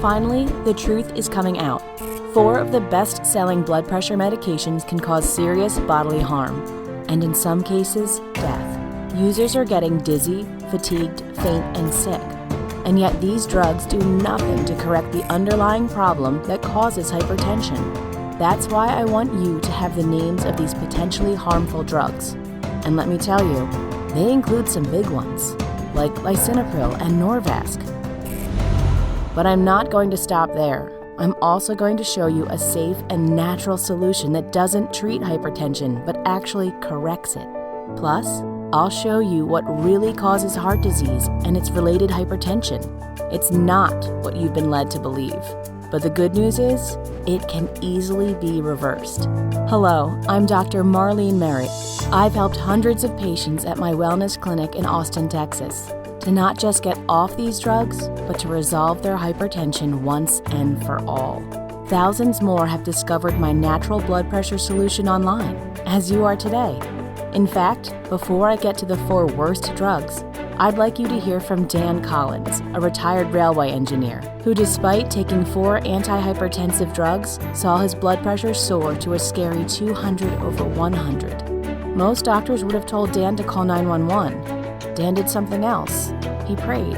Finally, the truth is coming out. 4 of the best-selling blood pressure medications can cause serious bodily harm, and in some cases, death. Users are getting dizzy, fatigued, faint, and sick. And yet these drugs do nothing to correct the underlying problem that causes hypertension. That's why I want you to have the names of these potentially harmful drugs. And let me tell you, they include some big ones, like lisinopril and Norvasc. But I'm not going to stop there. I'm also going to show you a safe and natural solution that doesn't treat hypertension, but actually corrects it. Plus, I'll show you what really causes heart disease and its related hypertension. It's not what you've been led to believe. But the good news is, it can easily be reversed. Hello, I'm Dr. Marlene Merritt. I've helped hundreds of patients at my wellness clinic in Austin, Texas, to not just get off these drugs, but to resolve their hypertension once and for all. Thousands more have discovered my natural blood pressure solution online, as you are today. In fact, before I get to the 4 worst drugs, I'd like you to hear from Dan Collins, a retired railway engineer, who despite taking 4 antihypertensive drugs, saw his blood pressure soar to a scary 200/100. Most doctors would have told Dan to call 911. Dan did something else. He prayed,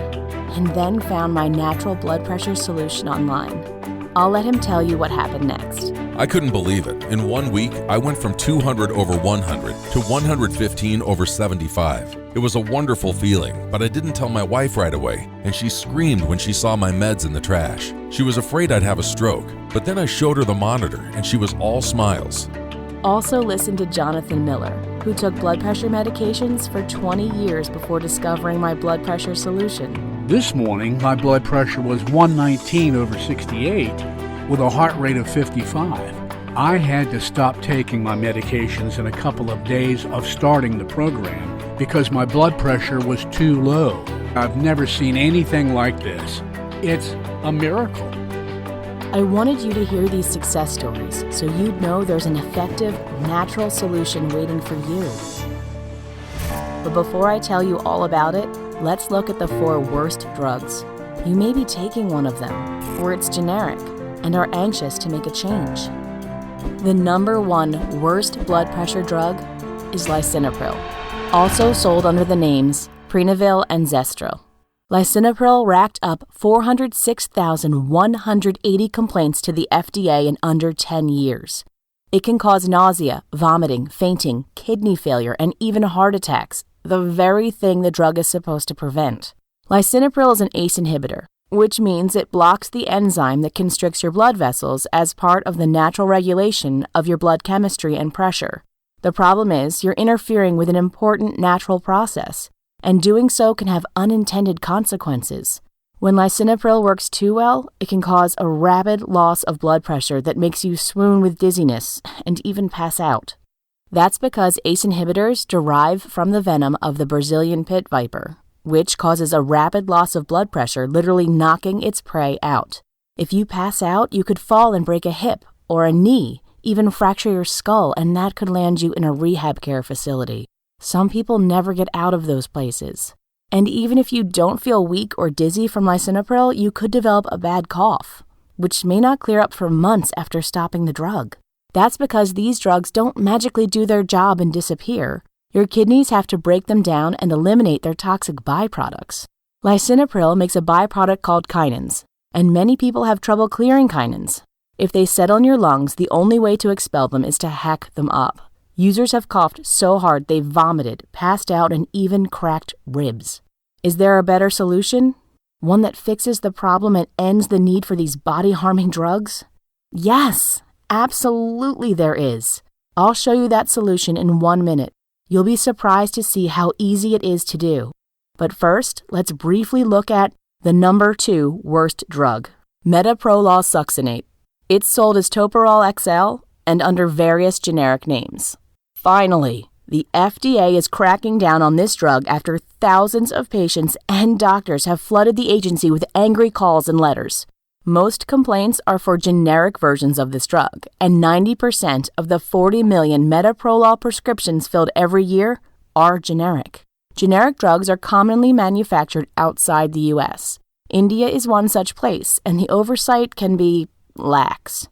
and then found my natural blood pressure solution online. I'll let him tell you what happened next. I couldn't believe it. In 1 week, I went from 200/100 to 115/75. It was a wonderful feeling, but I didn't tell my wife right away, and she screamed when she saw my meds in the trash. She was afraid I'd have a stroke, but then I showed her the monitor, and she was all smiles. Also listen to Jonathan Miller, who took blood pressure medications for 20 years before discovering my blood pressure solution. This morning, my blood pressure was 119/68 with a heart rate of 55. I had to stop taking my medications in a couple of days of starting the program because my blood pressure was too low. I've never seen anything like this. It's a miracle. I wanted you to hear these success stories so you'd know there's an effective, natural solution waiting for you. But before I tell you all about it, let's look at the 4 worst drugs. You may be taking one of them, or it's generic, and are anxious to make a change. The number 1 worst blood pressure drug is lisinopril, also sold under the names Prenavil and Zestro. Lisinopril racked up 406,180 complaints to the FDA in under 10 years. It can cause nausea, vomiting, fainting, kidney failure, and even heart attacks, the very thing the drug is supposed to prevent. Lisinopril is an ACE inhibitor, which means it blocks the enzyme that constricts your blood vessels as part of the natural regulation of your blood chemistry and pressure. The problem is you're interfering with an important natural process, and doing so can have unintended consequences. When lisinopril works too well, it can cause a rapid loss of blood pressure that makes you swoon with dizziness and even pass out. That's because ACE inhibitors derive from the venom of the Brazilian pit viper, which causes a rapid loss of blood pressure, literally knocking its prey out. If you pass out, you could fall and break a hip or a knee, even fracture your skull, and that could land you in a rehab care facility. Some people never get out of those places. And even if you don't feel weak or dizzy from lisinopril, you could develop a bad cough, which may not clear up for months after stopping the drug. That's because these drugs don't magically do their job and disappear. Your kidneys have to break them down and eliminate their toxic byproducts. Lisinopril makes a byproduct called kinins, and many people have trouble clearing kinins. If they settle in your lungs, the only way to expel them is to hack them up. Users have coughed so hard they've vomited, passed out, and even cracked ribs. Is there a better solution? One that fixes the problem and ends the need for these body-harming drugs? Yes, absolutely there is. I'll show you that solution in 1 minute. You'll be surprised to see how easy it is to do. But first, let's briefly look at the number 2 worst drug, metoprolol succinate. It's sold as Toprol XL and under various generic names. Finally, the FDA is cracking down on this drug after thousands of patients and doctors have flooded the agency with angry calls and letters. Most complaints are for generic versions of this drug, and 90% of the 40 million metoprolol prescriptions filled every year are generic. Generic drugs are commonly manufactured outside the U.S. India is one such place, and the oversight can be lax.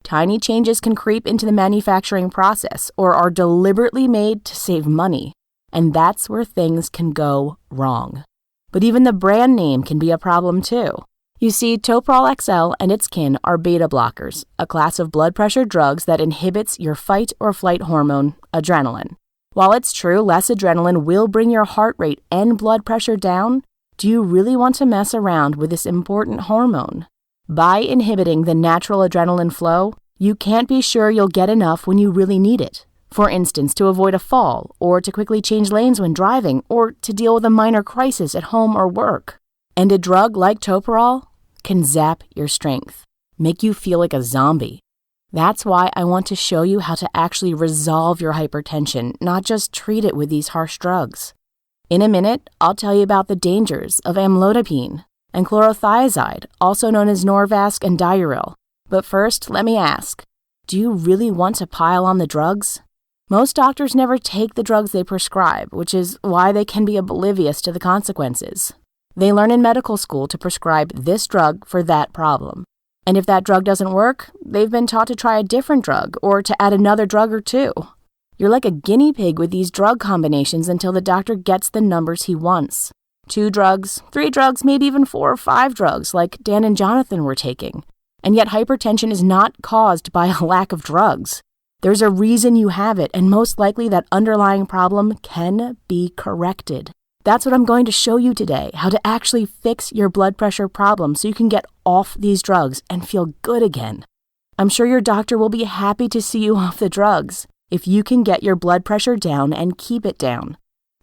Tiny changes can creep into the manufacturing process or are deliberately made to save money, and that's where things can go wrong. But even the brand name can be a problem too. You see, Toprol XL and its kin are beta blockers, a class of blood pressure drugs that inhibits your fight or flight hormone, adrenaline. While it's true less adrenaline will bring your heart rate and blood pressure down, do you really want to mess around with this important hormone? By inhibiting the natural adrenaline flow, you can't be sure you'll get enough when you really need it. For instance, to avoid a fall, or to quickly change lanes when driving, or to deal with a minor crisis at home or work. And a drug like Toprol can zap your strength, make you feel like a zombie. That's why I want to show you how to actually resolve your hypertension, not just treat it with these harsh drugs. In a minute, I'll tell you about the dangers of amlodipine and chlorothiazide, also known as Norvasc and Diuril. But first, let me ask, do you really want to pile on the drugs? Most doctors never take the drugs they prescribe, which is why they can be oblivious to the consequences. They learn in medical school to prescribe this drug for that problem. And if that drug doesn't work, they've been taught to try a different drug or to add another drug or two. You're like a guinea pig with these drug combinations until the doctor gets the numbers he wants. 2 drugs, 3 drugs, maybe even 4 or 5 drugs like Dan and Jonathan were taking. And yet hypertension is not caused by a lack of drugs. There's a reason you have it, and most likely that underlying problem can be corrected. That's what I'm going to show you today, how to actually fix your blood pressure problem so you can get off these drugs and feel good again. I'm sure your doctor will be happy to see you off the drugs if you can get your blood pressure down and keep it down.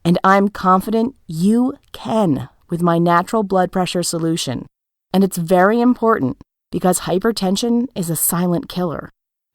And I'm confident you can with my natural blood pressure solution. And it's very important because hypertension is a silent killer,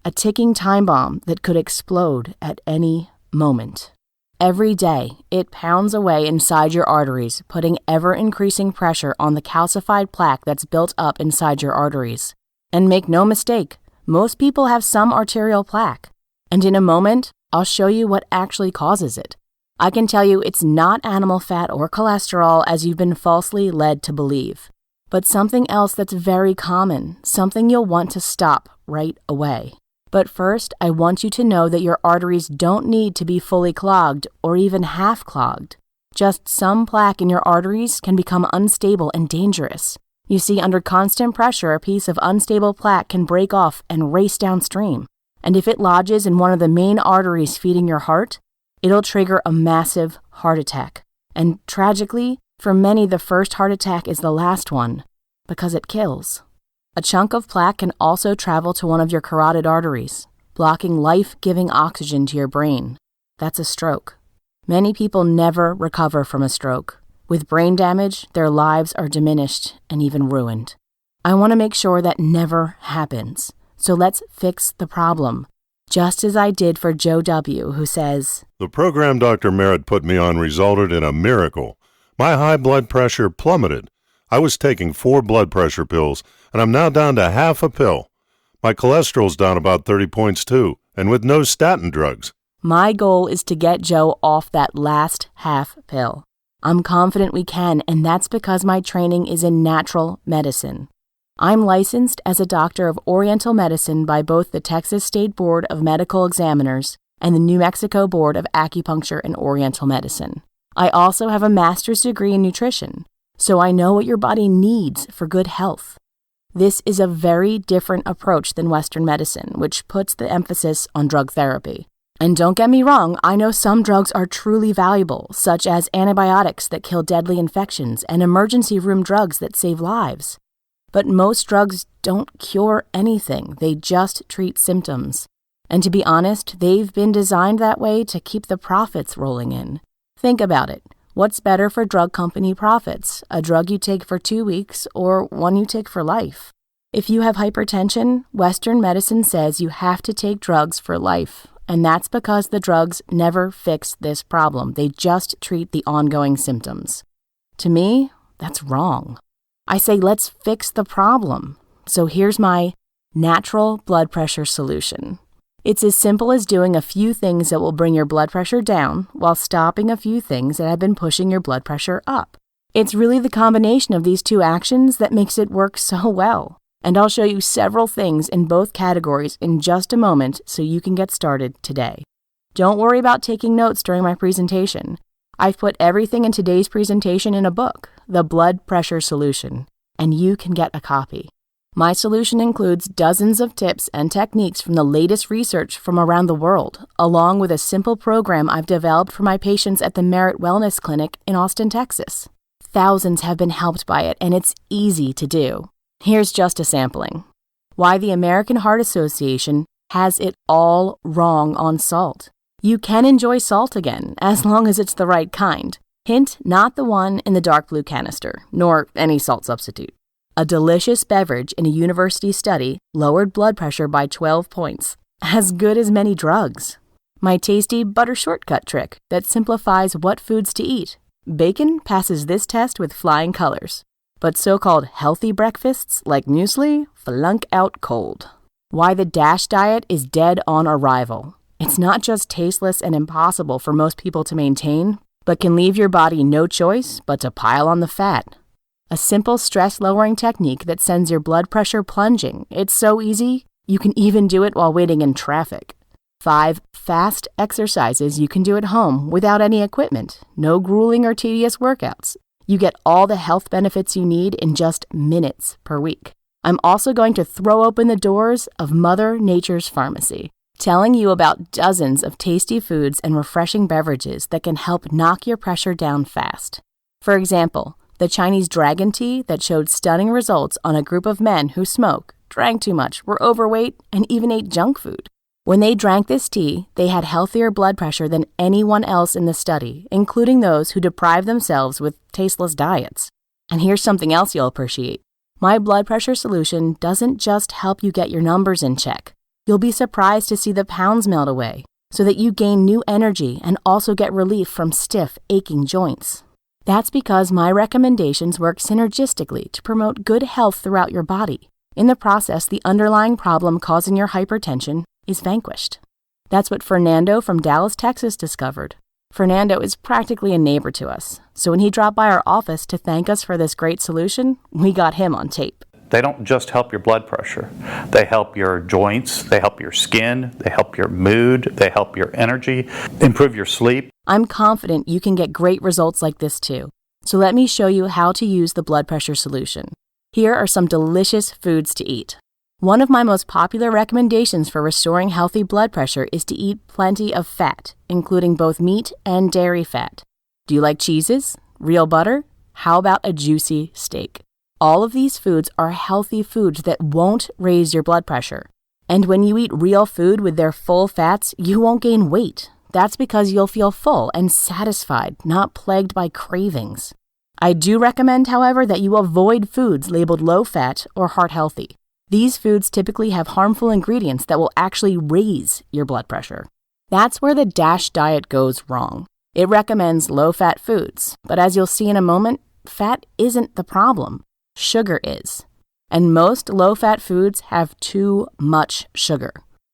a ticking time bomb that could explode at any moment. Every day, it pounds away inside your arteries, putting ever-increasing pressure on the calcified plaque that's built up inside your arteries. And make no mistake, most people have some arterial plaque. And in a moment, I'll show you what actually causes it. I can tell you it's not animal fat or cholesterol as you've been falsely led to believe, but something else that's very common, something you'll want to stop right away. But first, I want you to know that your arteries don't need to be fully clogged or even half clogged. Just some plaque in your arteries can become unstable and dangerous. You see, under constant pressure, a piece of unstable plaque can break off and race downstream. And if it lodges in one of the main arteries feeding your heart, it'll trigger a massive heart attack. And tragically, for many, the first heart attack is the last one, because it kills. A chunk of plaque can also travel to one of your carotid arteries, blocking life-giving oxygen to your brain. That's a stroke. Many people never recover from a stroke. With brain damage, their lives are diminished and even ruined. I want to make sure that never happens. So let's fix the problem, just as I did for Joe W., who says, "The program Dr. Merritt put me on resulted in a miracle. My high blood pressure plummeted. I was taking 4 blood pressure pills, and I'm now down to half a pill. My cholesterol's down about 30 points too, and with no statin drugs." My goal is to get Joe off that last half pill. I'm confident we can, and that's because my training is in natural medicine. I'm licensed as a doctor of Oriental Medicine by both the Texas State Board of Medical Examiners and the New Mexico Board of Acupuncture and Oriental Medicine. I also have a master's degree in nutrition, so I know what your body needs for good health. This is a very different approach than Western medicine, which puts the emphasis on drug therapy. And don't get me wrong, I know some drugs are truly valuable, such as antibiotics that kill deadly infections and emergency room drugs that save lives. But most drugs don't cure anything, they just treat symptoms. And to be honest, they've been designed that way to keep the profits rolling in. Think about it. What's better for drug company profits, a drug you take for 2 weeks or one you take for life? If you have hypertension, Western medicine says you have to take drugs for life, and that's because the drugs never fix this problem. They just treat the ongoing symptoms. To me, that's wrong. I say let's fix the problem. So here's my natural blood pressure solution. It's as simple as doing a few things that will bring your blood pressure down while stopping a few things that have been pushing your blood pressure up. It's really the combination of these two actions that makes it work so well. And I'll show you several things in both categories in just a moment so you can get started today. Don't worry about taking notes during my presentation. I've put everything in today's presentation in a book, The Blood Pressure Solution, and you can get a copy. My solution includes dozens of tips and techniques from the latest research from around the world, along with a simple program I've developed for my patients at the Merit Wellness Clinic in Austin, Texas. Thousands have been helped by it, and it's easy to do. Here's just a sampling. Why the American Heart Association has it all wrong on salt. You can enjoy salt again, as long as it's the right kind. Hint, not the one in the dark blue canister, nor any salt substitute. A delicious beverage in a university study lowered blood pressure by 12 points, as good as many drugs. My tasty butter shortcut trick that simplifies what foods to eat. Bacon passes this test with flying colors, but so-called healthy breakfasts like muesli flunk out cold. Why the DASH diet is dead on arrival. It's not just tasteless and impossible for most people to maintain, but can leave your body no choice but to pile on the fat. A simple stress-lowering technique that sends your blood pressure plunging. It's so easy, you can even do it while waiting in traffic. 5 fast exercises you can do at home without any equipment. No grueling or tedious workouts. You get all the health benefits you need in just minutes per week. I'm also going to throw open the doors of Mother Nature's Pharmacy, telling you about dozens of tasty foods and refreshing beverages that can help knock your pressure down fast. For example, the Chinese dragon tea that showed stunning results on a group of men who smoke, drank too much, were overweight, and even ate junk food. When they drank this tea, they had healthier blood pressure than anyone else in the study, including those who deprived themselves with tasteless diets. And here's something else you'll appreciate. My blood pressure solution doesn't just help you get your numbers in check. You'll be surprised to see the pounds melt away, so that you gain new energy and also get relief from stiff, aching joints. That's because my recommendations work synergistically to promote good health throughout your body. In the process, the underlying problem causing your hypertension is vanquished. That's what Fernando from Dallas, Texas discovered. Fernando is practically a neighbor to us, so when he dropped by our office to thank us for this great solution, we got him on tape. They don't just help your blood pressure. They help your joints, they help your skin, they help your mood, they help your energy, improve your sleep. I'm confident you can get great results like this too. So let me show you how to use the blood pressure solution. Here are some delicious foods to eat. One of my most popular recommendations for restoring healthy blood pressure is to eat plenty of fat, including both meat and dairy fat. Do you like cheeses? Real butter? How about a juicy steak? All of these foods are healthy foods that won't raise your blood pressure. And when you eat real food with their full fats, you won't gain weight. That's because you'll feel full and satisfied, not plagued by cravings. I do recommend, however, that you avoid foods labeled low-fat or heart-healthy. These foods typically have harmful ingredients that will actually raise your blood pressure. That's where the DASH diet goes wrong. It recommends low-fat foods, but as you'll see in a moment, fat isn't the problem. Sugar is. And most low-fat foods have too much sugar.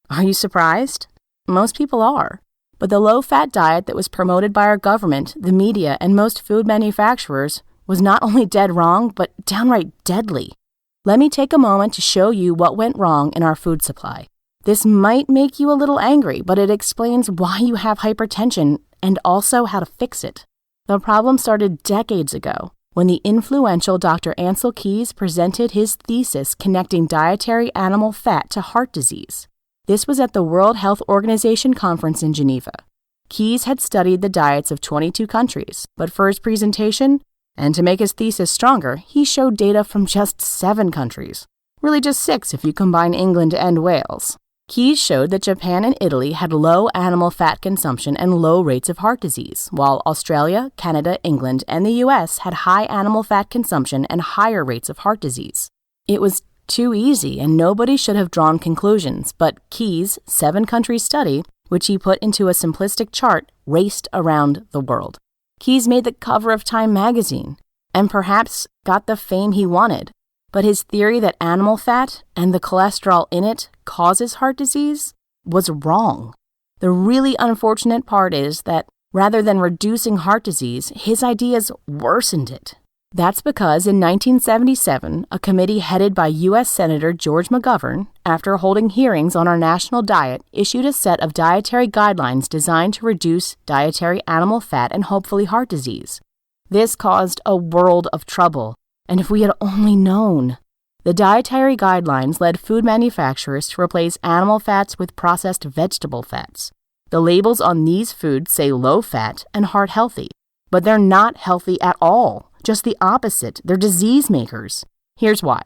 Are you surprised? Most people are. But the low-fat diet that was promoted by our government, the media, and most food manufacturers was not only dead wrong, but downright deadly. Let me take a moment to show you what went wrong in our food supply. This might make you a little angry, but it explains why you have hypertension and also how to fix it. The problem started decades ago when the influential Dr. Ansel Keys presented his thesis connecting dietary animal fat to heart disease. This was at the World Health Organization conference in Geneva. Keys had studied the diets of 22 countries, but for his presentation, and to make his thesis stronger, he showed data from just 7 countries. Really just 6 if you combine England and Wales. Keys showed that Japan and Italy had low animal fat consumption and low rates of heart disease, while Australia, Canada, England, and the US had high animal fat consumption and higher rates of heart disease. It was too easy, and nobody should have drawn conclusions, but Keys' 7-country study, which he put into a simplistic chart, raced around the world. Keys made the cover of Time magazine, and perhaps got the fame he wanted. But his theory that animal fat and the cholesterol in it causes heart disease was wrong. The really unfortunate part is that rather than reducing heart disease, his ideas worsened it. That's because in 1977, a committee headed by U.S. Senator George McGovern, after holding hearings on our national diet, issued a set of dietary guidelines designed to reduce dietary animal fat and hopefully heart disease. This caused a world of trouble, and if we had only known. The dietary guidelines led food manufacturers to replace animal fats with processed vegetable fats. The labels on these foods say low fat and heart healthy, but they're not healthy at all. Just the opposite, they're disease makers. Here's why.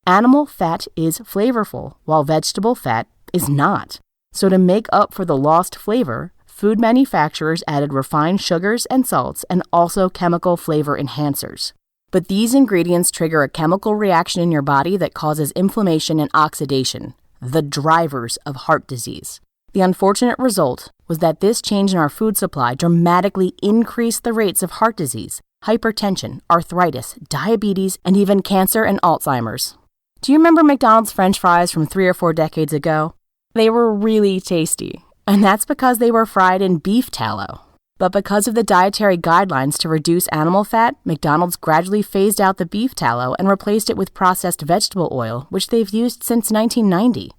Animal fat is flavorful, while vegetable fat is not. So to make up for the lost flavor, food manufacturers added refined sugars and salts and also chemical flavor enhancers. But these ingredients trigger a chemical reaction in your body that causes inflammation and oxidation, the drivers of heart disease. The unfortunate result was that this change in our food supply dramatically increased the rates of heart disease, hypertension, arthritis, diabetes, and even cancer and Alzheimer's. Do you remember McDonald's French fries from 3 or 4 decades ago? They were really tasty, and that's because they were fried in beef tallow. But because of the dietary guidelines to reduce animal fat, McDonald's gradually phased out the beef tallow and replaced it with processed vegetable oil, which they've used since 1990.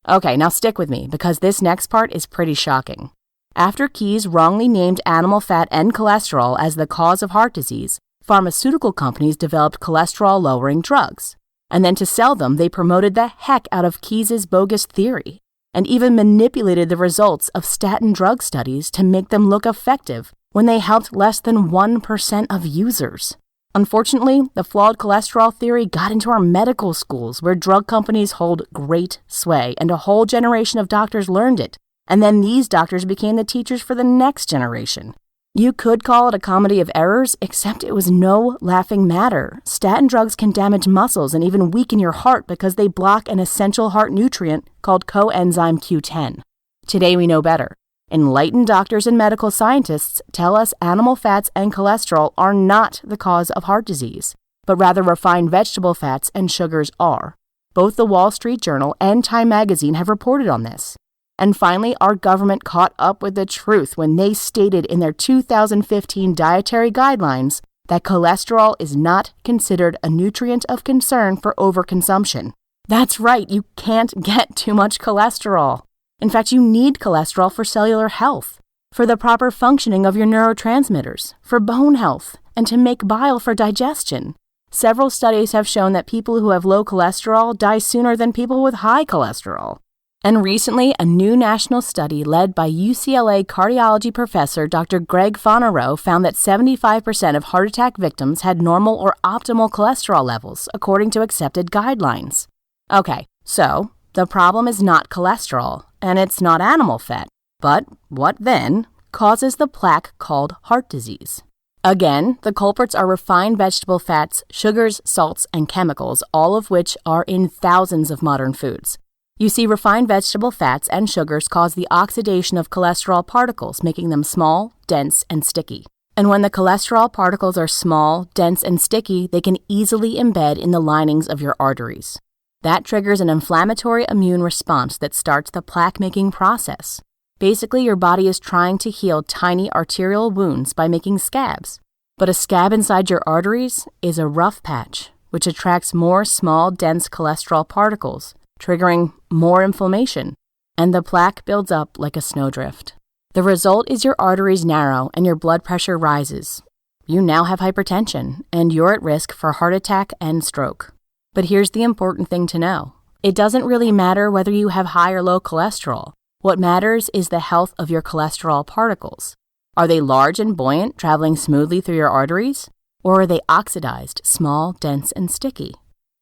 Okay, now stick with me, because this next part is pretty shocking. After Keyes wrongly named animal fat and cholesterol as the cause of heart disease, pharmaceutical companies developed cholesterol-lowering drugs. And then to sell them, they promoted the heck out of Keyes' bogus theory, and even manipulated the results of statin drug studies to make them look effective when they helped less than 1% of users. Unfortunately, the flawed cholesterol theory got into our medical schools where drug companies hold great sway, and a whole generation of doctors learned it. And then these doctors became the teachers for the next generation. You could call it a comedy of errors, except it was no laughing matter. Statin drugs can damage muscles and even weaken your heart because they block an essential heart nutrient called coenzyme Q10. Today we know better. Enlightened doctors and medical scientists tell us animal fats and cholesterol are not the cause of heart disease, but rather refined vegetable fats and sugars are. Both the Wall Street Journal and Time magazine have reported on this. And finally, our government caught up with the truth when they stated in their 2015 dietary guidelines that cholesterol is not considered a nutrient of concern for overconsumption. That's right, you can't get too much cholesterol. In fact, you need cholesterol for cellular health, for the proper functioning of your neurotransmitters, for bone health, and to make bile for digestion. Several studies have shown that people who have low cholesterol die sooner than people with high cholesterol. And recently, a new national study led by UCLA cardiology professor Dr. Greg Fonarow found that 75% of heart attack victims had normal or optimal cholesterol levels, according to accepted guidelines. Okay, so the problem is not cholesterol, and it's not animal fat. But what then causes the plaque called heart disease? Again, the culprits are refined vegetable fats, sugars, salts, and chemicals, all of which are in thousands of modern foods. You see, refined vegetable fats and sugars cause the oxidation of cholesterol particles, making them small, dense, and sticky. And when the cholesterol particles are small, dense, and sticky, they can easily embed in the linings of your arteries. That triggers an inflammatory immune response that starts the plaque-making process. Basically, your body is trying to heal tiny arterial wounds by making scabs. But a scab inside your arteries is a rough patch, which attracts more small, dense cholesterol particles, triggering more inflammation, and the plaque builds up like a snowdrift. The result is your arteries narrow and your blood pressure rises. You now have hypertension, and you're at risk for heart attack and stroke. But here's the important thing to know. It doesn't really matter whether you have high or low cholesterol. What matters is the health of your cholesterol particles. Are they large and buoyant, traveling smoothly through your arteries? Or are they oxidized, small, dense, and sticky?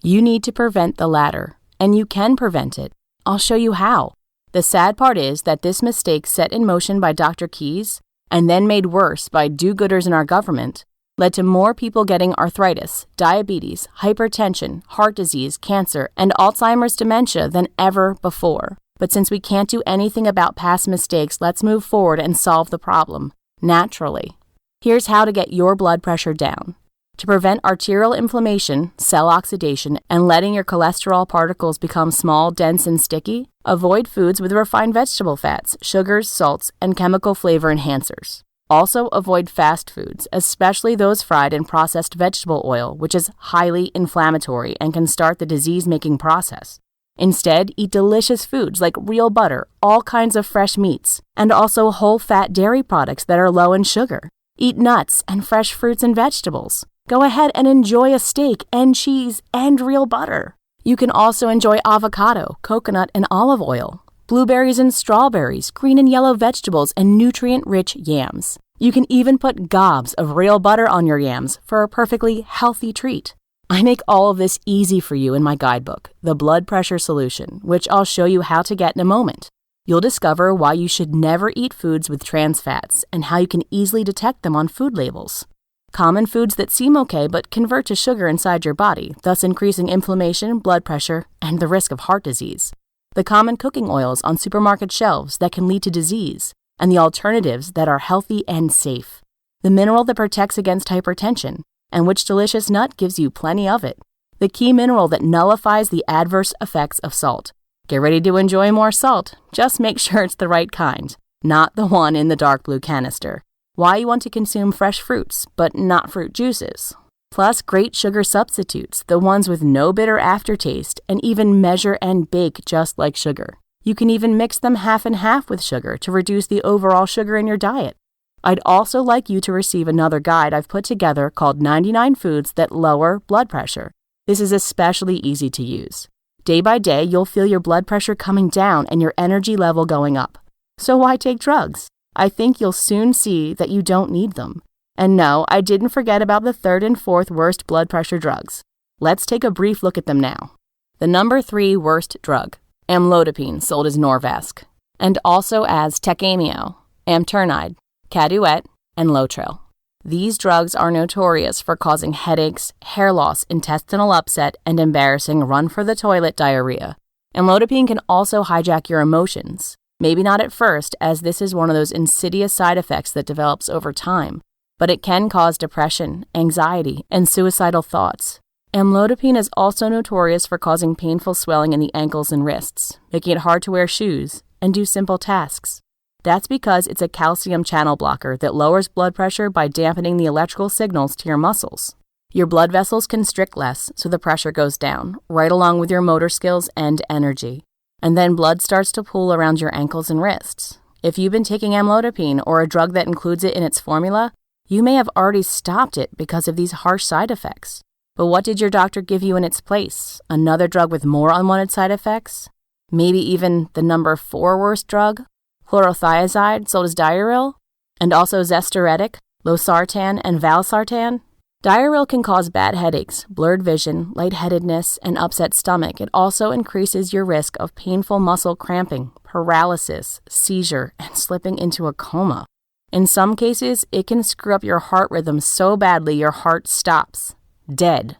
You need to prevent the latter. And you can prevent it. I'll show you how. The sad part is that this mistake set in motion by Dr. Keyes, and then made worse by do-gooders in our government, led to more people getting arthritis, diabetes, hypertension, heart disease, cancer, and Alzheimer's dementia than ever before. But since we can't do anything about past mistakes, let's move forward and solve the problem, naturally. Here's how to get your blood pressure down. To prevent arterial inflammation, cell oxidation, and letting your cholesterol particles become small, dense, and sticky, avoid foods with refined vegetable fats, sugars, salts, and chemical flavor enhancers. Also, avoid fast foods, especially those fried in processed vegetable oil, which is highly inflammatory and can start the disease-making process. Instead, eat delicious foods like real butter, all kinds of fresh meats, and also whole-fat dairy products that are low in sugar. Eat nuts and fresh fruits and vegetables. Go ahead and enjoy a steak and cheese and real butter. You can also enjoy avocado, coconut, and olive oil, blueberries and strawberries, green and yellow vegetables, and nutrient-rich yams. You can even put gobs of real butter on your yams for a perfectly healthy treat. I make all of this easy for you in my guidebook, The Blood Pressure Solution, which I'll show you how to get in a moment. You'll discover why you should never eat foods with trans fats and how you can easily detect them on food labels. Common foods that seem okay but convert to sugar inside your body, thus increasing inflammation, blood pressure, and the risk of heart disease. The common cooking oils on supermarket shelves that can lead to disease, and the alternatives that are healthy and safe. The mineral that protects against hypertension, and which delicious nut gives you plenty of it. The key mineral that nullifies the adverse effects of salt. Get ready to enjoy more salt, just make sure it's the right kind, not the one in the dark blue canister. Why you want to consume fresh fruits, but not fruit juices. Plus great sugar substitutes, the ones with no bitter aftertaste, and even measure and bake just like sugar. You can even mix them half and half with sugar to reduce the overall sugar in your diet. I'd also like you to receive another guide I've put together called 99 Foods That Lower Blood Pressure. This is especially easy to use. Day by day, you'll feel your blood pressure coming down and your energy level going up. So why take drugs? I think you'll soon see that you don't need them. And no, I didn't forget about the third and fourth worst blood pressure drugs. Let's take a brief look at them now. The number 3 worst drug, amlodipine, sold as Norvasc, and also as Tecamio, Amternide, Caduet, and Lotrel. These drugs are notorious for causing headaches, hair loss, intestinal upset, and embarrassing run-for-the-toilet diarrhea. Amlodipine can also hijack your emotions. Maybe not at first, as this is one of those insidious side effects that develops over time, but it can cause depression, anxiety, and suicidal thoughts. Amlodipine is also notorious for causing painful swelling in the ankles and wrists, making it hard to wear shoes and do simple tasks. That's because it's a calcium channel blocker that lowers blood pressure by dampening the electrical signals to your muscles. Your blood vessels constrict less, so the pressure goes down, right along with your motor skills and energy. And then blood starts to pool around your ankles and wrists. If you've been taking amlodipine or a drug that includes it in its formula, you may have already stopped it because of these harsh side effects. But what did your doctor give you in its place? Another drug with more unwanted side effects? Maybe even the number 4 worst drug? Chlorothiazide, sold as Diaril, and also Zestoretic, Losartan, and Valsartan. Diaril can cause bad headaches, blurred vision, lightheadedness, and upset stomach. It also increases your risk of painful muscle cramping, paralysis, seizure, and slipping into a coma. In some cases, it can screw up your heart rhythm so badly your heart stops. Dead.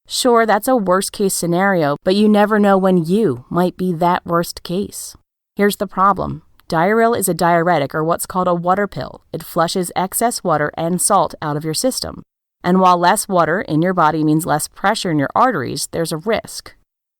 Sure, that's a worst-case scenario, but you never know when you might be that worst case. Here's the problem. Diaril is a diuretic, or what's called a water pill. It flushes excess water and salt out of your system. And while less water in your body means less pressure in your arteries, there's a risk.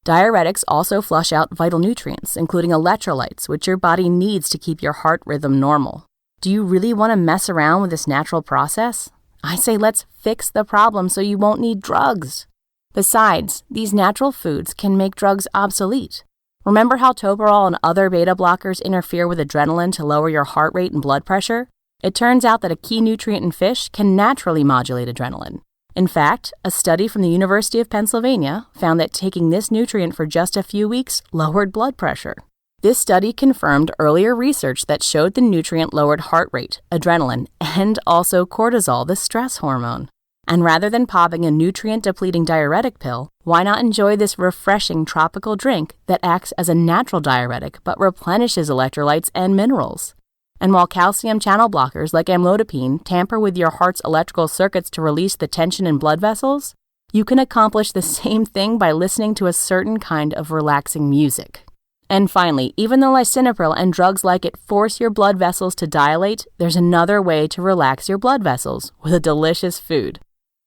Diuretics also flush out vital nutrients, including electrolytes, which your body needs to keep your heart rhythm normal. Do you really want to mess around with this natural process? I say let's fix the problem so you won't need drugs. Besides, these natural foods can make drugs obsolete. Remember how topiral and other beta blockers interfere with adrenaline to lower your heart rate and blood pressure? It turns out that a key nutrient in fish can naturally modulate adrenaline. In fact, a study from the University of Pennsylvania found that taking this nutrient for just a few weeks lowered blood pressure. This study confirmed earlier research that showed the nutrient lowered heart rate, adrenaline, and also cortisol, the stress hormone. And rather than popping a nutrient-depleting diuretic pill, why not enjoy this refreshing tropical drink that acts as a natural diuretic but replenishes electrolytes and minerals? And while calcium channel blockers like amlodipine tamper with your heart's electrical circuits to release the tension in blood vessels, you can accomplish the same thing by listening to a certain kind of relaxing music. And finally, even though lisinopril and drugs like it force your blood vessels to dilate, there's another way to relax your blood vessels with a delicious food.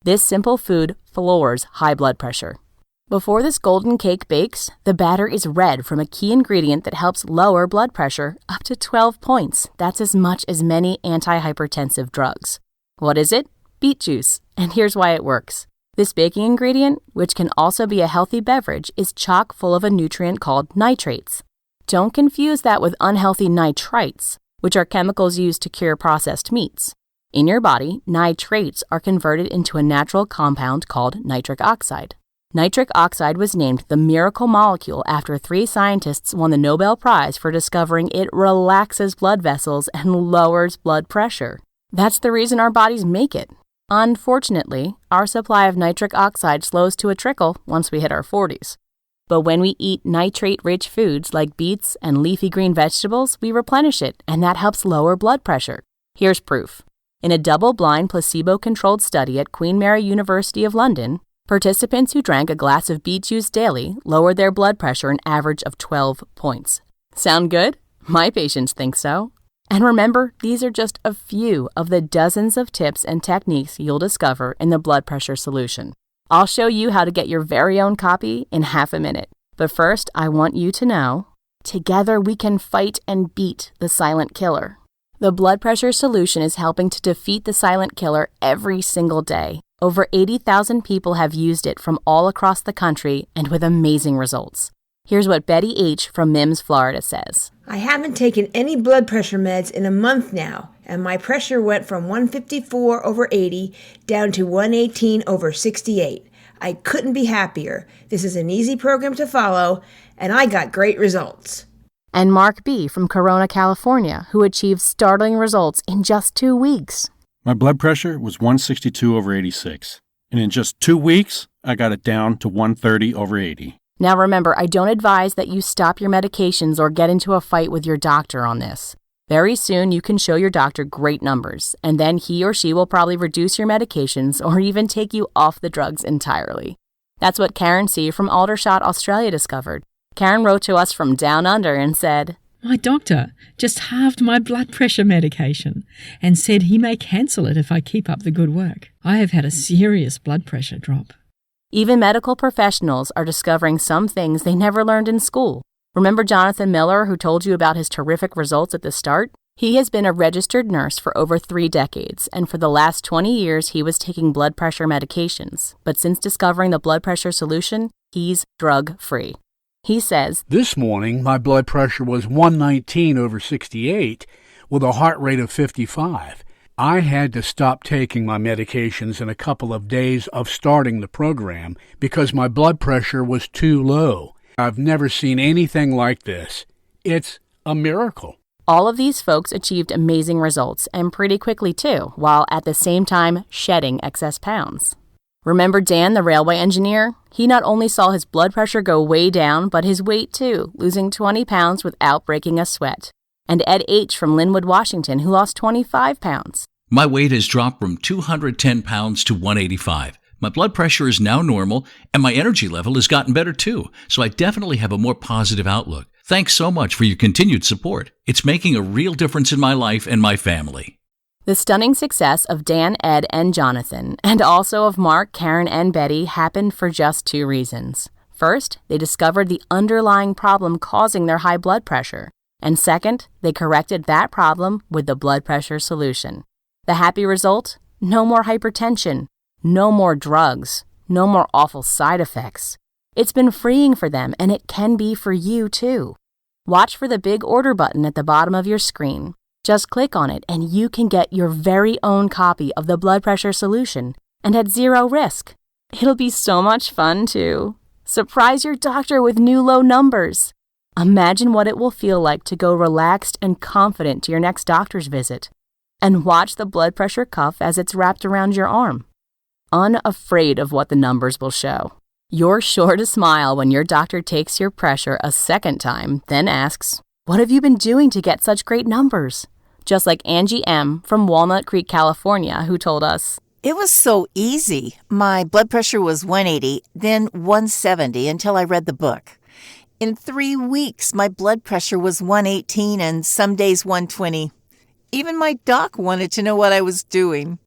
This simple food floors high blood pressure. Before this golden cake bakes, the batter is red from a key ingredient that helps lower blood pressure up to 12 points. That's as much as many antihypertensive drugs. What is it? Beet juice. And here's why it works. This baking ingredient, which can also be a healthy beverage, is chock full of a nutrient called nitrates. Don't confuse that with unhealthy nitrites, which are chemicals used to cure processed meats. In your body, nitrates are converted into a natural compound called nitric oxide. Nitric oxide was named the miracle molecule after 3 scientists won the Nobel Prize for discovering it relaxes blood vessels and lowers blood pressure. That's the reason our bodies make it. Unfortunately, our supply of nitric oxide slows to a trickle once we hit our 40s. But when we eat nitrate-rich foods like beets and leafy green vegetables, we replenish it, and that helps lower blood pressure. Here's proof. In a double-blind, placebo-controlled study at Queen Mary University of London, participants who drank a glass of beet juice daily lowered their blood pressure an average of 12 points. Sound good? My patients think so. And remember, these are just a few of the dozens of tips and techniques you'll discover in the blood pressure solution. I'll show you how to get your very own copy in half a minute. But first, I want you to know, together we can fight and beat the silent killer. The blood pressure solution is helping to defeat the silent killer every single day. Over 80,000 people have used it from all across the country and with amazing results. Here's what Betty H. from Mims, Florida says. I haven't taken any blood pressure meds in a month now, and my pressure went from 154/80 down to 118/68. I couldn't be happier. This is an easy program to follow, and I got great results. And Mark B. from Corona, California, who achieved startling results in just 2 weeks. My blood pressure was 162/86, and in just 2 weeks, I got it down to 130/80. Now remember, I don't advise that you stop your medications or get into a fight with your doctor on this. Very soon, you can show your doctor great numbers, and then he or she will probably reduce your medications or even take you off the drugs entirely. That's what Karen C. from Aldershot, Australia discovered. Karen wrote to us from down under and said, My doctor just halved my blood pressure medication and said he may cancel it if I keep up the good work. I have had a serious blood pressure drop. Even medical professionals are discovering some things they never learned in school. Remember Jonathan Miller, who told you about his terrific results at the start? He has been a registered nurse for over 3 decades, and for the last 20 years he was taking blood pressure medications. But since discovering the blood pressure solution, he's drug-free. He says, This morning, my blood pressure was 119/68 with a heart rate of 55. I had to stop taking my medications in a couple of days of starting the program because my blood pressure was too low. I've never seen anything like this. It's a miracle. All of these folks achieved amazing results, and pretty quickly too, while at the same time shedding excess pounds. Remember Dan, the railway engineer? He not only saw his blood pressure go way down, but his weight too, losing 20 pounds without breaking a sweat. And Ed H. from Linwood, Washington, who lost 25 pounds. My weight has dropped from 210 pounds to 185. My blood pressure is now normal, and my energy level has gotten better too, so I definitely have a more positive outlook. Thanks so much for your continued support. It's making a real difference in my life and my family. The stunning success of Dan, Ed, and Jonathan, and also of Mark, Karen, and Betty, happened for just 2 reasons. First, they discovered the underlying problem causing their high blood pressure. And second, they corrected that problem with the blood pressure solution. The happy result? No more hypertension, no more drugs, no more awful side effects. It's been freeing for them, and it can be for you too. Watch for the big order button at the bottom of your screen. Just click on it and you can get your very own copy of the blood pressure solution, and at 0 risk. It'll be so much fun too. Surprise your doctor with new low numbers. Imagine what it will feel like to go relaxed and confident to your next doctor's visit. And watch the blood pressure cuff as it's wrapped around your arm. Unafraid of what the numbers will show. You're sure to smile when your doctor takes your pressure a second time, then asks, "What have you been doing to get such great numbers?" Just like Angie M. from Walnut Creek, California, who told us, It was so easy. My blood pressure was 180, then 170 until I read the book. In 3 weeks, my blood pressure was 118 and some days 120. Even my doc wanted to know what I was doing.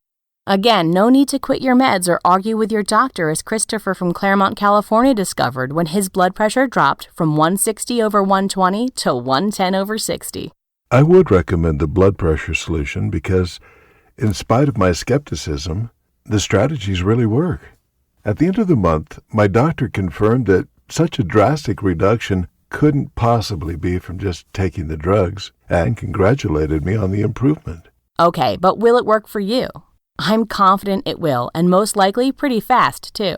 Again, no need to quit your meds or argue with your doctor, as Christopher from Claremont, California discovered when his blood pressure dropped from 160 over 120 to 110 over 60. I would recommend the blood pressure solution because, in spite of my skepticism, the strategies really work. At the end of the month, my doctor confirmed that such a drastic reduction couldn't possibly be from just taking the drugs and congratulated me on the improvement. Okay, but will it work for you? I'm confident it will, and most likely pretty fast, too.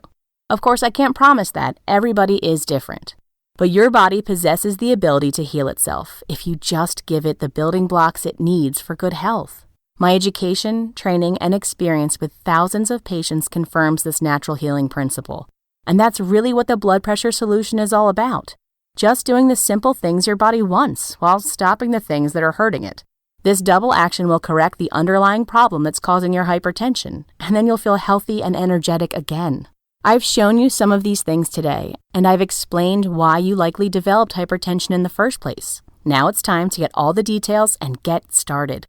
Of course, I can't promise that. Everybody is different. But your body possesses the ability to heal itself if you just give it the building blocks it needs for good health. My education, training, and experience with thousands of patients confirms this natural healing principle. And that's really what the blood pressure solution is all about. Just doing the simple things your body wants while stopping the things that are hurting it. This double action will correct the underlying problem that's causing your hypertension, and then you'll feel healthy and energetic again. I've shown you some of these things today, and I've explained why you likely developed hypertension in the first place. Now it's time to get all the details and get started.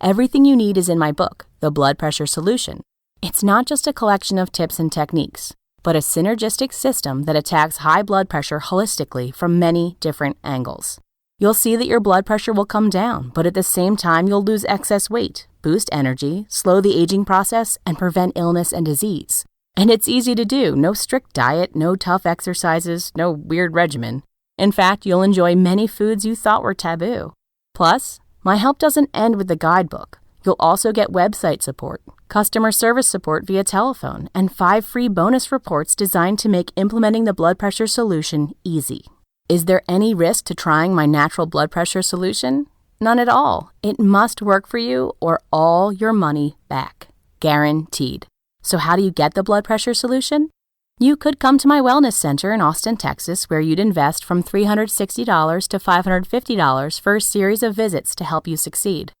Everything you need is in my book, The Blood Pressure Solution. It's not just a collection of tips and techniques, but a synergistic system that attacks high blood pressure holistically from many different angles. You'll see that your blood pressure will come down, but at the same time you'll lose excess weight, boost energy, slow the aging process, and prevent illness and disease. And it's easy to do. No strict diet, no tough exercises, no weird regimen. In fact, you'll enjoy many foods you thought were taboo. Plus, my help doesn't end with the guidebook. You'll also get website support, customer service support via telephone, and 5 free bonus reports designed to make implementing the blood pressure solution easy. Is there any risk to trying my natural blood pressure solution? None at all. It must work for you or all your money back. Guaranteed. So how do you get the blood pressure solution? You could come to my wellness center in Austin, Texas, where you'd invest from $360 to $550 for a series of visits to help you succeed.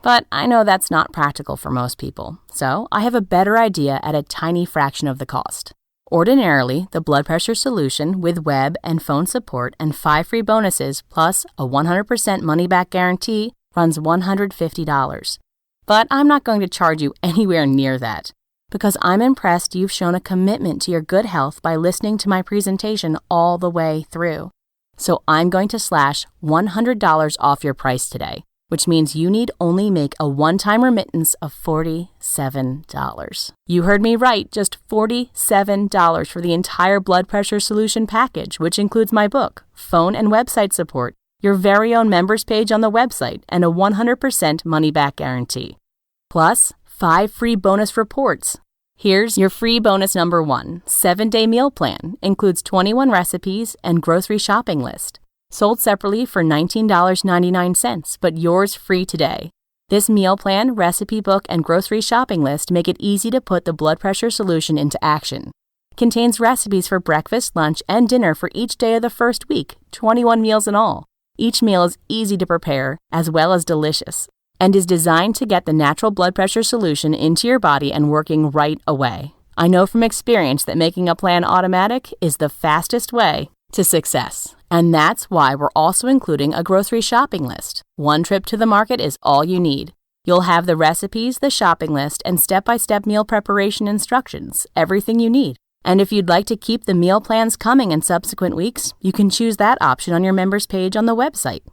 But I know that's not practical for most people, so I have a better idea at a tiny fraction of the cost. Ordinarily, the blood pressure solution with web and phone support and 5 free bonuses plus a 100% money-back guarantee runs $150. But I'm not going to charge you anywhere near that, because I'm impressed you've shown a commitment to your good health by listening to my presentation all the way through. So I'm going to slash $100 off your price today, which means you need only make a one-time remittance of $47. You heard me right, just $47 for the entire blood pressure solution package, which includes my book, phone and website support, your very own members page on the website, and a 100% money-back guarantee. Plus, 5 free bonus reports. Here's your free bonus number 1, 7-day meal plan, includes 21 recipes and grocery shopping list. Sold separately for $19.99, but yours free today. This meal plan, recipe book, and grocery shopping list make it easy to put the blood pressure solution into action. Contains recipes for breakfast, lunch, and dinner for each day of the first week, 21 meals in all. Each meal is easy to prepare, as well as delicious, and is designed to get the natural blood pressure solution into your body and working right away. I know from experience that making a plan automatic is the fastest way to success. And that's why we're also including a grocery shopping list. One trip to the market is all you need. You'll have the recipes, the shopping list, and step-by-step meal preparation instructions, everything you need. And if you'd like to keep the meal plans coming in subsequent weeks, you can choose that option on your members page on the website.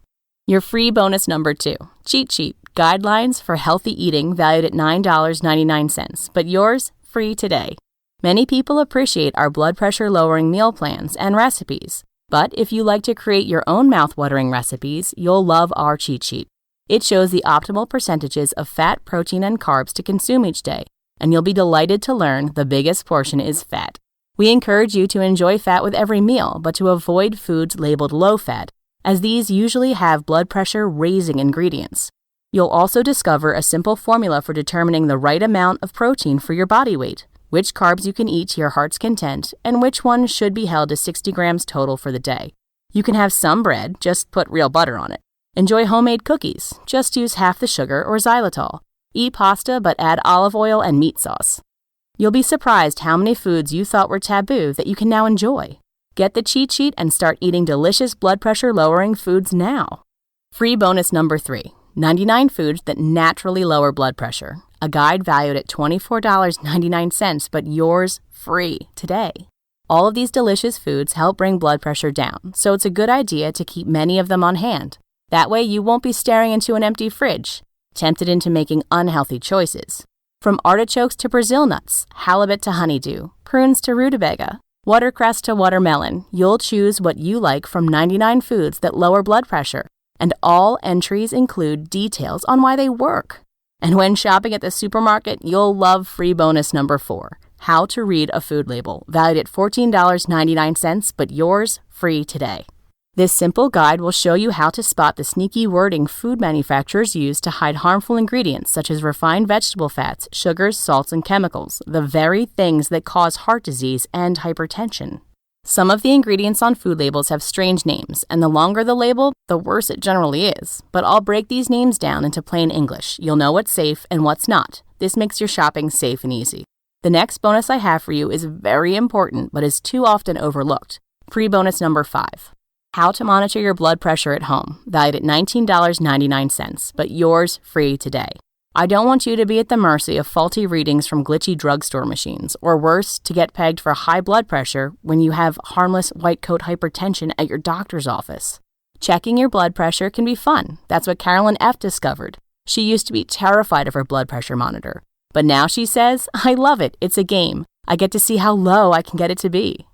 Your free bonus number 2, Cheat Sheet, Guidelines for Healthy Eating, valued at $9.99, but yours free today. Many people appreciate our blood pressure lowering meal plans and recipes. But if you like to create your own mouth-watering recipes, you'll love our cheat sheet. It shows the optimal percentages of fat, protein, and carbs to consume each day, and you'll be delighted to learn the biggest portion is fat. We encourage you to enjoy fat with every meal, but to avoid foods labeled low-fat, as these usually have blood pressure-raising ingredients. You'll also discover a simple formula for determining the right amount of protein for your body weight, which carbs you can eat to your heart's content, and which ones should be held to 60 grams total for the day. You can have some bread, just put real butter on it. Enjoy homemade cookies, just use half the sugar or xylitol. Eat pasta, but add olive oil and meat sauce. You'll be surprised how many foods you thought were taboo that you can now enjoy. Get the cheat sheet and start eating delicious blood pressure lowering foods now. Free bonus number 3, 99 foods that naturally lower blood pressure. a guide valued at $24.99, but yours free today. All of these delicious foods help bring blood pressure down, so it's a good idea to keep many of them on hand. That way you won't be staring into an empty fridge, tempted into making unhealthy choices. From artichokes to Brazil nuts, halibut to honeydew, prunes to rutabaga, watercress to watermelon, you'll choose what you like from 99 foods that lower blood pressure, and all entries include details on why they work. And when shopping at the supermarket, you'll love free bonus number 4, how to read a food label, valued at $14.99, but yours free today. This simple guide will show you how to spot the sneaky wording food manufacturers use to hide harmful ingredients such as refined vegetable fats, sugars, salts, and chemicals, the very things that cause heart disease and hypertension. Some of the ingredients on food labels have strange names, and the longer the label, the worse it generally is. But I'll break these names down into plain English. You'll know what's safe and what's not. This makes your shopping safe and easy. The next bonus I have for you is very important, but is too often overlooked. Free bonus number 5. How to monitor your blood pressure at home, valued at $19.99, but yours free today. I don't want you to be at the mercy of faulty readings from glitchy drugstore machines, or worse, to get pegged for high blood pressure when you have harmless white coat hypertension at your doctor's office. Checking your blood pressure can be fun. That's what Carolyn F. discovered. She used to be terrified of her blood pressure monitor, but now she says, I love it. It's a game. I get to see how low I can get it to be.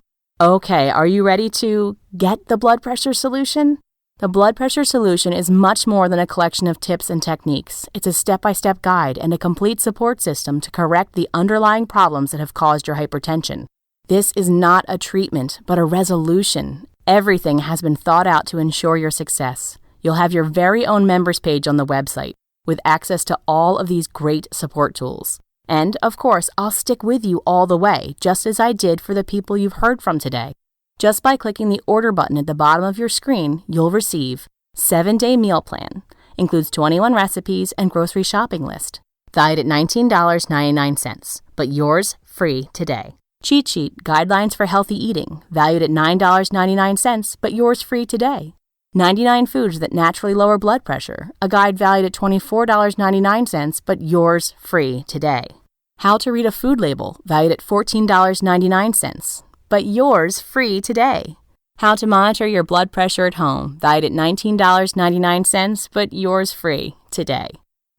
Okay, are you ready to get the blood pressure solution? The blood pressure solution is much more than a collection of tips and techniques. It's a step-by-step guide and a complete support system to correct the underlying problems that have caused your hypertension. This is not a treatment, but a resolution. Everything has been thought out to ensure your success. You'll have your very own members page on the website with access to all of these great support tools. And, of course, I'll stick with you all the way, just as I did for the people you've heard from today. Just by clicking the order button at the bottom of your screen, you'll receive 7-day meal plan, includes 21 recipes and grocery shopping list, valued at $19.99, but yours free today. Cheat sheet, guidelines for healthy eating, valued at $9.99, but yours free today. 99 foods that naturally lower blood pressure, a guide valued at $24.99, but yours free today. How to read a food label, valued at $14.99, but yours free today. How to monitor your blood pressure at home, valued at $19.99, but yours free today.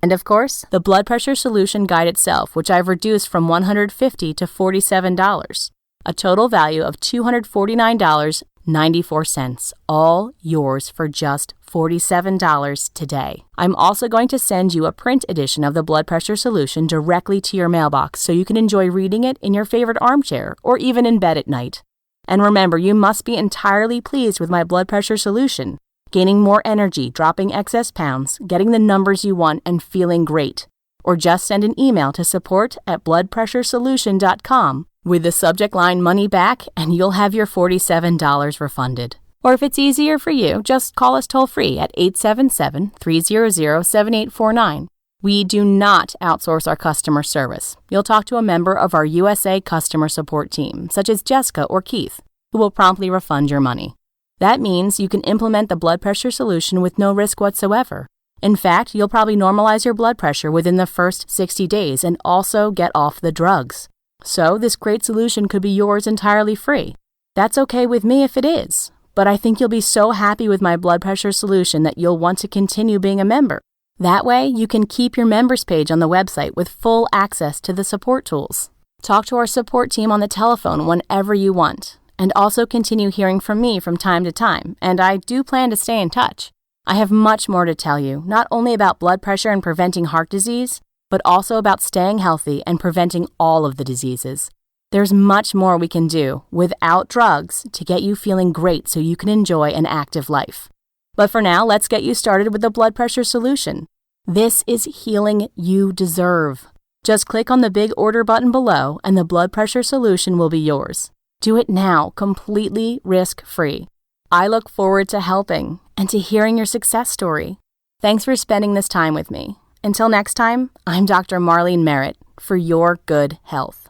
And of course, the blood pressure solution guide itself, which I've reduced from $150 to $47, a total value of $249.94, all yours for just $47 today. I'm also going to send you a print edition of the blood pressure solution directly to your mailbox so you can enjoy reading it in your favorite armchair or even in bed at night. And remember, you must be entirely pleased with my blood pressure solution, gaining more energy, dropping excess pounds, getting the numbers you want, and feeling great. Or just send an email to support@bloodpressuresolution.com with the subject line money back, and you'll have your $47 refunded. Or if it's easier for you, just call us toll-free at 877-300-7849. We do not outsource our customer service. You'll talk to a member of our USA customer support team, such as Jessica or Keith, who will promptly refund your money. That means you can implement the blood pressure solution with no risk whatsoever. In fact, you'll probably normalize your blood pressure within the first 60 days and also get off the drugs. So this great solution could be yours entirely free. That's okay with me if it is, but I think you'll be so happy with my blood pressure solution that you'll want to continue being a member. That way, you can keep your members page on the website with full access to the support tools. Talk to our support team on the telephone whenever you want, and also continue hearing from me from time to time, and I do plan to stay in touch. I have much more to tell you, not only about blood pressure and preventing heart disease, but also about staying healthy and preventing all of the diseases. There's much more we can do without drugs to get you feeling great so you can enjoy an active life. But for now, let's get you started with the blood pressure solution. This is healing you deserve. Just click on the big order button below and the blood pressure solution will be yours. Do it now, completely risk-free. I look forward to helping and to hearing your success story. Thanks for spending this time with me. Until next time, I'm Dr. Marlene Merritt for your good health.